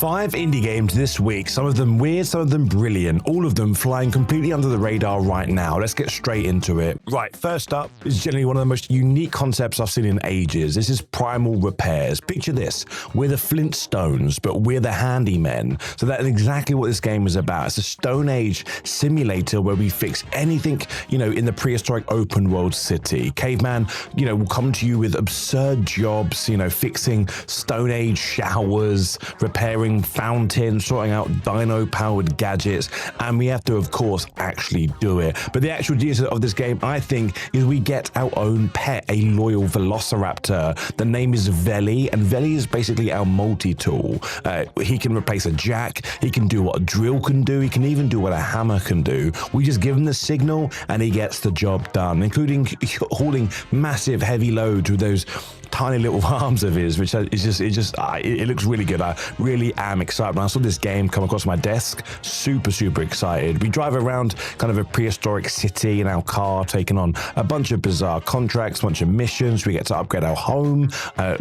5 indie games this week, some of them weird, some of them brilliant, all of them flying completely under the radar right now. Let's get straight into it. Right, first up is generally one of the most unique concepts I've seen in ages. This is Primal Repairs. Picture this, we're the Flintstones, but we're the handymen. So that's exactly what this game is about. It's a Stone Age simulator where we fix anything, in the prehistoric open world city. Caveman, will come to you with absurd jobs, fixing Stone Age showers, repairing fountains, sorting out dino-powered gadgets, and we have to, of course, actually do it. But the actual genius of this game, I think, is we get our own pet, a loyal velociraptor. The name is Veli, and Veli is basically our multi-tool. He can replace a jack, he can do what a drill can do, he can even do what a hammer can do. We just give him the signal, and he gets the job done, including hauling massive heavy loads with those tiny little arms of his, which it looks really good. I really am excited. When I saw this game come across my desk, super excited. We drive around kind of a prehistoric city in our car, taking on a bunch of bizarre contracts, a bunch of missions. We get to upgrade our home,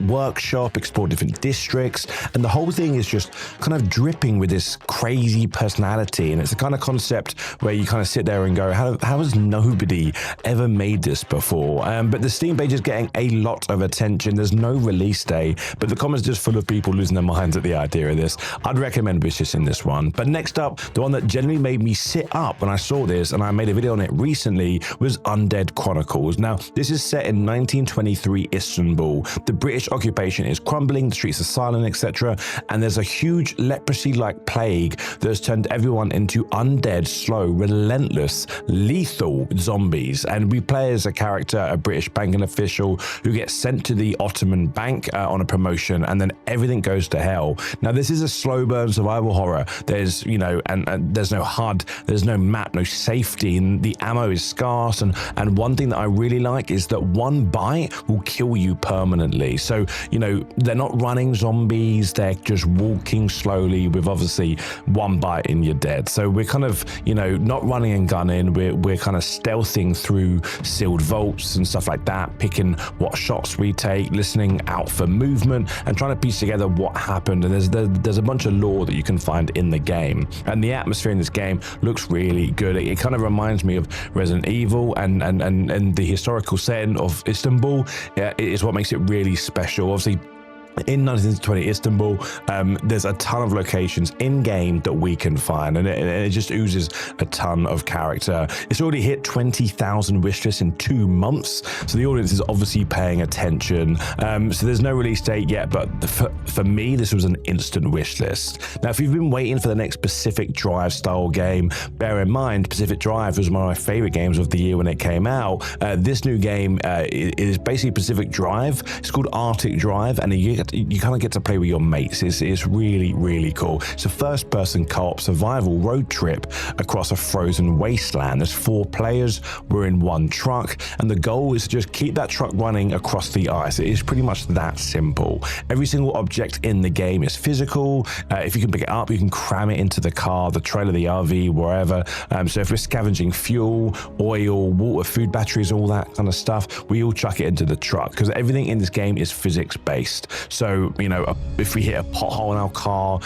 workshop, explore different districts, and the whole thing is just kind of dripping with this crazy personality. And it's the kind of concept where you kind of sit there and go, how has nobody ever made this before? But the Steam page is getting a lot of attention. There's no release day, but the comments are just full of people losing their minds at the idea of this. I'd recommend Wishlist in this one. But next up, the one that generally made me sit up when I saw this, and I made a video on it recently, was Undead Chronicles. Now, this is set in 1923 Istanbul. The British occupation is crumbling, the streets are silent, etc. And there's a huge leprosy-like plague that has turned everyone into undead, slow, relentless, lethal zombies. And we play as a character, a British banking official, who gets sent to the Ottoman bank on a promotion, and then everything goes to hell. Now, this is a slow burn survival horror. There's, and there's no HUD, there's no map, no safety, and the ammo is scarce. And one thing that I really like is that one bite will kill you permanently. So, they're not running zombies, they're just walking slowly with obviously one bite and you're dead. So we're kind of, not running and gunning, we're kind of stealthing through sealed vaults and stuff like that, picking what shots we take, listening out for movement, and trying to piece together what happened. And there's a bunch of lore that you can find in the game, and the atmosphere in this game looks really good. It kind of reminds me of Resident Evil, and the historical setting of Istanbul is what makes it really special. Obviously, in 1920 Istanbul, there's a ton of locations in-game that we can find, and it just oozes a ton of character. It's already hit 20,000 wishlists in 2 months, so the audience is obviously paying attention. So there's no release date yet, but for me, this was an instant wishlist. Now, if you've been waiting for the next Pacific Drive style game, bear in mind, Pacific Drive was one of my favorite games of the year when it came out. This new game is basically Pacific Drive. It's called Arctic Drive, and you kind of get to play with your mates. It's really cool. It's a first-person co-op survival road trip across a frozen wasteland. There's 4 players. We're in one truck, and the goal is to just keep that truck running across the ice. It is pretty much that simple. Every single object in the game is physical. If you can pick it up, you can cram it into the car, the trailer, the RV, wherever. So if we're scavenging fuel, oil, water, food, batteries, all that kind of stuff, we all chuck it into the truck, because everything in this game is physics-based. So, if we hit a pothole in our car,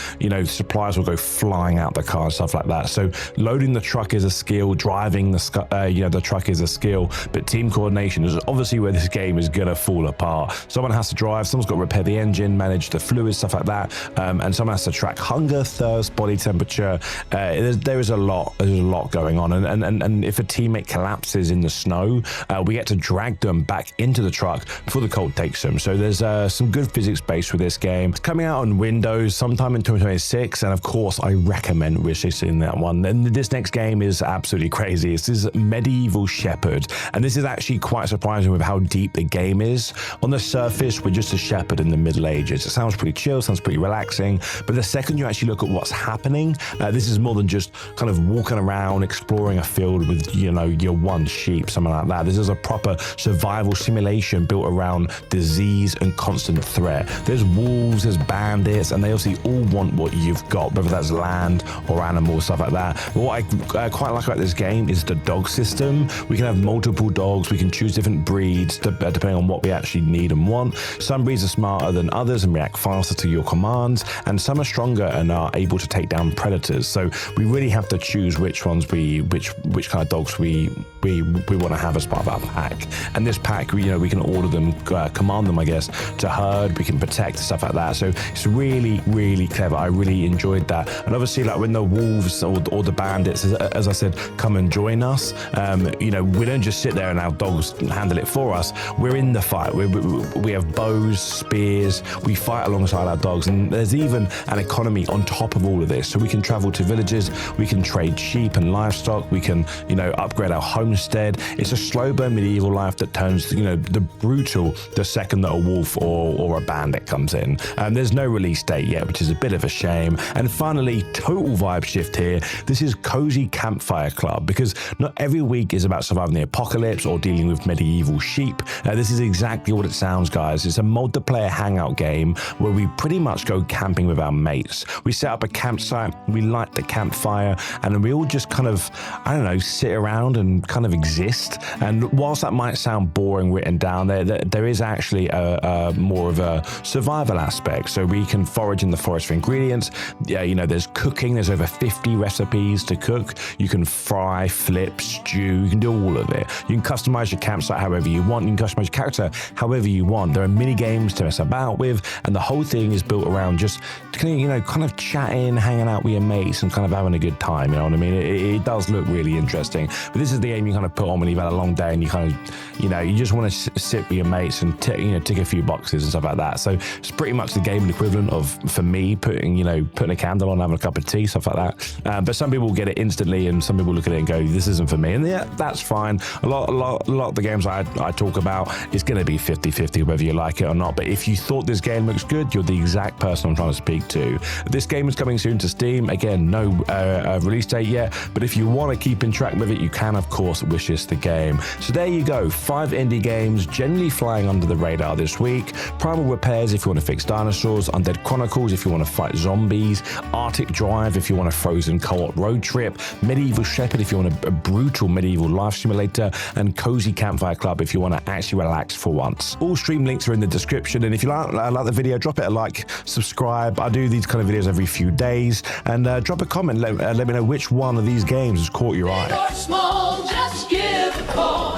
supplies will go flying out the car and stuff like that. So loading the truck is a skill, driving the truck is a skill, but team coordination is obviously where this game is going to fall apart. Someone has to drive, someone's got to repair the engine, manage the fluids, stuff like that, and someone has to track hunger, thirst, body temperature. There is a lot going on, and if a teammate collapses in the snow, we get to drag them back into the truck before the cold takes them. So there's some good physics based with this game. It's coming out on Windows sometime in 2026, and of course I recommend wishlisting that one. Then this next game is absolutely crazy. This is Medieval Shepherd, and this is actually quite surprising with how deep the game is. On the surface, we're just a shepherd in the Middle Ages. It sounds pretty chill, sounds pretty relaxing, but the second you actually look at what's happening, this is more than just kind of walking around exploring a field with your one sheep, something like that. This is a proper survival simulation built around disease and constant threat. right? There's wolves, there's bandits, and they obviously all want what you've got, whether that's land or animals, stuff like that. But what I quite like about this game is the dog system. We can have multiple dogs, we can choose different breeds depending on what we actually need and want. Some breeds are smarter than others and react faster to your commands, and some are stronger and are able to take down predators. So we really have to choose which ones which kind of dogs we want to have as part of our pack. And this pack, we can order them, command them, I guess, to herd. We can protect, stuff like that. So it's really, really clever. I really enjoyed that. And obviously, like when the wolves or the bandits, as I said, come and join us, we don't just sit there and our dogs handle it for us. We're in the fight. We have bows, spears. We fight alongside our dogs, and there's even an economy on top of all of this. So we can travel to villages. We can trade sheep and livestock. We can, upgrade our homestead. It's a slow burn medieval life that turns, the brutal the second that a wolf or a bandit comes in. There's no release date yet, which is a bit of a shame. And finally, total vibe shift here. This is Cozy Campfire Club, because not every week is about surviving the apocalypse or dealing with medieval sheep. This is exactly what it sounds, guys. It's a multiplayer hangout game where we pretty much go camping with our mates. We set up a campsite, we light the campfire, and then we all just kind of, sit around and kind of exist. And whilst that might sound boring written down, there is actually a more of a survival aspect. So we can forage in the forest for ingredients. There's cooking. There's over 50 recipes to cook. You can fry, flip, stew. You can do all of it. You can customize your campsite however you want. You can customize your character however you want. There are mini games to mess about with, and the whole thing is built around just kind of chatting, hanging out with your mates, and kind of having a good time. You know what I mean? It does look really interesting. But this is the game you kind of put on when you've had a long day and you kind of, you just want to sit with your mates and tick a few boxes and stuff like that. So it's pretty much the gaming equivalent of, for me, putting a candle on, having a cup of tea, stuff like that. But some people get it instantly, and some people look at it and go, "This isn't for me." And yeah, that's fine. A lot of the games I talk about, it's going to be 50-50 whether you like it or not. But if you thought this game looks good, you're the exact person I'm trying to speak to. This game is coming soon to Steam. Again, no release date yet, but if you want to keep in track with it, you can, of course, Wishlist the Game. So there you go, 5 indie games generally flying under the radar this week. Primal Repairs if you want to fix dinosaurs, Undead Chronicles if you want to fight zombies, Arctic Drive if you want a frozen co-op road trip, Medieval Shepherd if you want a brutal medieval life simulator, and Cozy Campfire Club if you want to actually relax for once. All stream links are in the description, and if you like the video, drop it a like, subscribe. I do these kind of videos every few days, and drop a comment, let me know which one of these games has caught your eye. Big or small, just give a call.